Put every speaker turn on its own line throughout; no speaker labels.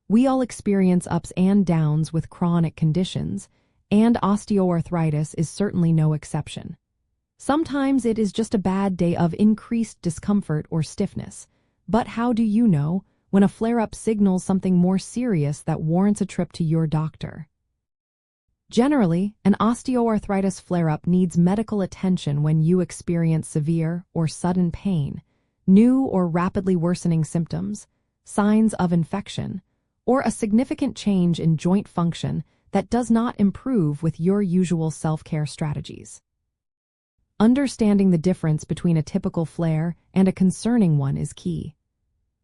We all experience ups and downs with chronic conditions, and osteoarthritis is certainly no exception. Sometimes it is just a bad day of increased discomfort or stiffness, but how do you know when a flare-up signals something more serious that warrants a trip to your doctor? Generally, an osteoarthritis flare-up needs medical attention when you experience severe or sudden pain, new or rapidly worsening symptoms, signs of infection, or a significant change in joint function that does not improve with your usual self-care strategies. Understanding the difference between a typical flare and a concerning one is key.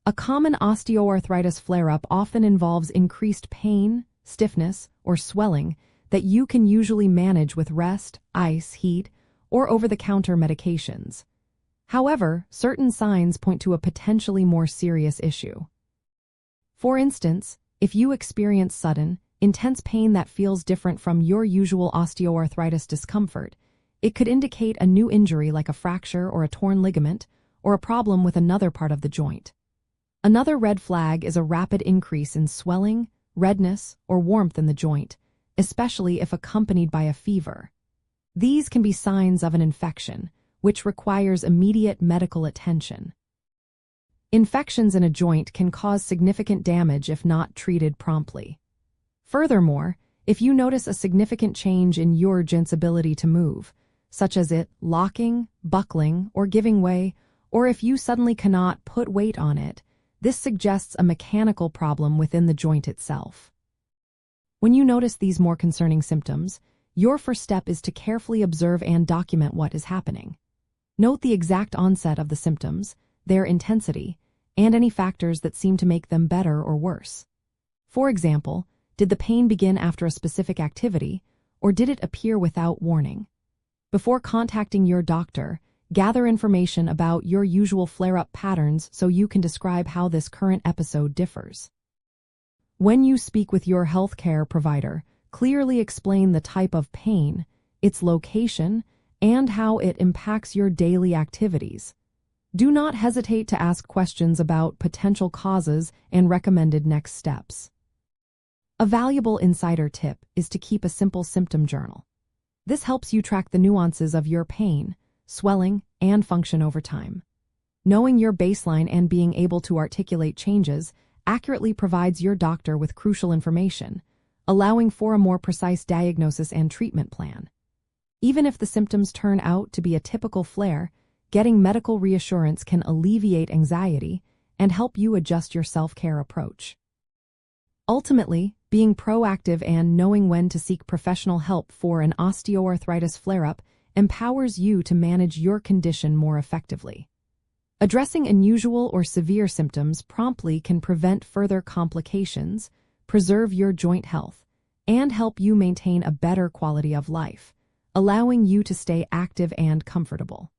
A common osteoarthritis flare-up often involves increased pain, stiffness, or swelling that you can usually manage with rest, ice, heat, or over-the-counter medications. However, certain signs point to a potentially more serious issue. For instance, if you experience sudden, intense pain that feels different from your usual osteoarthritis discomfort, it could indicate a new injury like a fracture or a torn ligament, or a problem with another part of the joint. Another red flag is a rapid increase in swelling, redness, or warmth in the joint, especially if accompanied by a fever. These can be signs of an infection, which requires immediate medical attention. Infections in a joint can cause significant damage if not treated promptly. Furthermore, if you notice a significant change in your joint's ability to move, such as it locking, buckling, or giving way, or if you suddenly cannot put weight on it, this suggests a mechanical problem within the joint itself. When you notice these more concerning symptoms, your first step is to carefully observe and document what is happening. Note the exact onset of the symptoms, their intensity, and any factors that seem to make them better or worse. For example, did the pain begin after a specific activity, or did it appear without warning? Before contacting your doctor, gather information about your usual flare-up patterns so you can describe how this current episode differs. When you speak with your healthcare provider, clearly explain the type of pain, its location, and how it impacts your daily activities. Do not hesitate to ask questions about potential causes and recommended next steps. A valuable insider tip is to keep a simple symptom journal. This helps you track the nuances of your pain, swelling, and function over time. Knowing your baseline and being able to articulate changes accurately provides your doctor with crucial information, allowing for a more precise diagnosis and treatment plan. Even if the symptoms turn out to be a typical flare, getting medical reassurance can alleviate anxiety and help you adjust your self-care approach. Ultimately, being proactive and knowing when to seek professional help for an osteoarthritis flare-up empowers you to manage your condition more effectively. Addressing unusual or severe symptoms promptly can prevent further complications, preserve your joint health, and help you maintain a better quality of life, allowing you to stay active and comfortable.